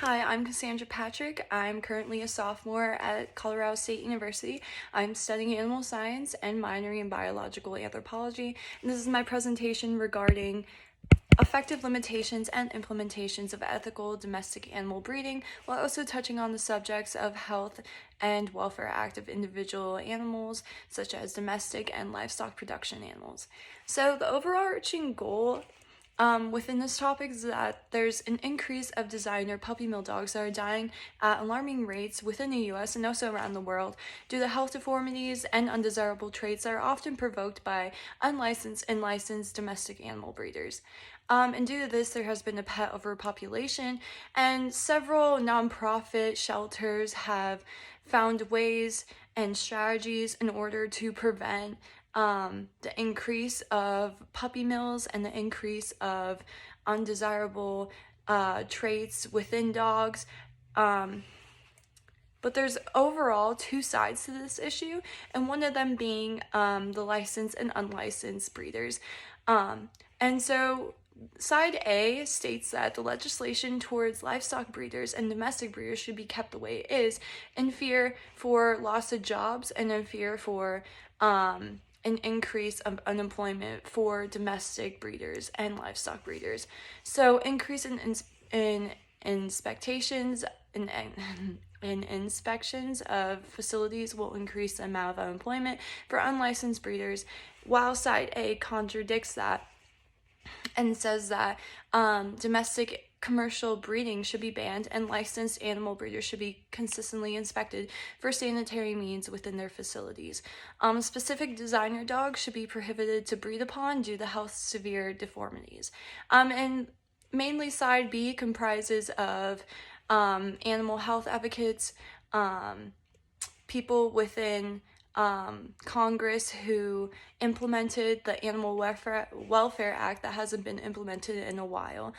Hi, I'm Cassandra Patrick. I'm currently a sophomore at Colorado State University. I'm studying animal science and minoring in biological anthropology. And this is my presentation regarding effective limitations and implementations of ethical domestic animal breeding, while also touching on the subjects of health and welfare act of individual animals, such as domestic and livestock production animals. So the overarching goal within this topic is that there's an increase of designer puppy mill dogs that are dying at alarming rates within the US and also around the world due to health deformities and undesirable traits that are often provoked by unlicensed and licensed domestic animal breeders. And due to this, there has been a pet overpopulation, and several nonprofit shelters have found ways and strategies in order to prevent the increase of puppy mills and the increase of undesirable traits within dogs. But there's overall two sides to this issue, and one of them being the licensed and unlicensed breeders. And so Side A states that the legislation towards livestock breeders and domestic breeders should be kept the way it is, in fear for loss of jobs and in fear for an increase of unemployment for domestic breeders and livestock breeders. So increase in inspections and inspections of facilities will increase the amount of unemployment for unlicensed breeders, while Side A contradicts that and says that domestic commercial breeding should be banned and licensed animal breeders should be consistently inspected for sanitary means within their facilities. Specific designer dogs should be prohibited to breed upon due to health severe deformities. And mainly Side B comprises of animal health advocates, people within Congress who implemented the Animal Welfare Act that hasn't been implemented in a while.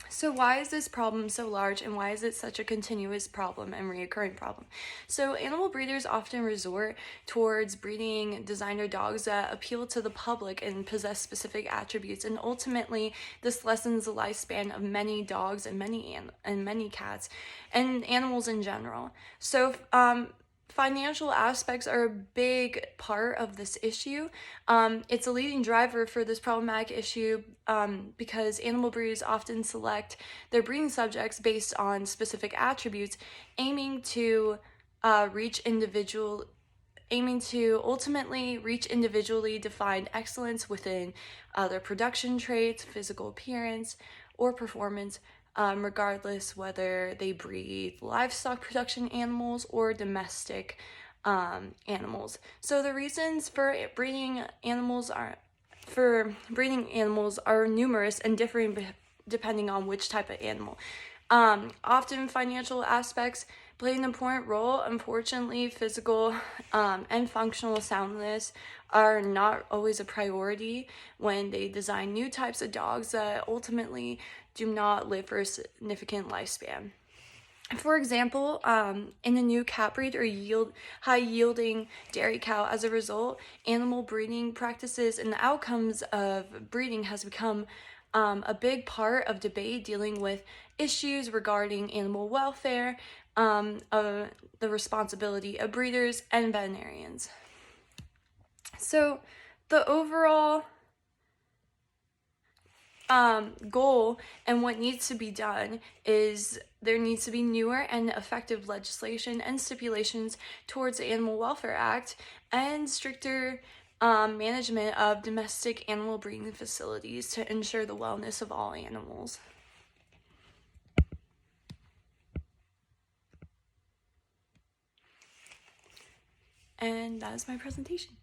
So why is this problem so large, and why is it such a continuous problem and reoccurring problem? So animal breeders often resort towards breeding designer dogs that appeal to the public and possess specific attributes, and ultimately this lessens the lifespan of many dogs and many cats and animals in general. So financial aspects are a big part of this issue. It's a leading driver for this problematic issue because animal breeders often select their breeding subjects based on specific attributes, aiming to ultimately reach individually defined excellence within their production traits, physical appearance, or performance, regardless whether they breed livestock production animals or domestic animals. So the reasons for breeding animals are numerous and differing depending on which type of animal. Often financial aspects play an important role. Unfortunately, physical and functional soundness are not always a priority when they design new types of dogs that ultimately do not live for a significant lifespan. For example, in a new cat breed or high-yielding dairy cow, as a result, animal breeding practices and the outcomes of breeding has become a big part of debate dealing with issues regarding animal welfare, the responsibility of breeders and veterinarians. So the overall goal and what needs to be done is there needs to be newer and effective legislation and stipulations towards the Animal Welfare Act and stricter management of domestic animal breeding facilities to ensure the wellness of all animals. And that is my presentation.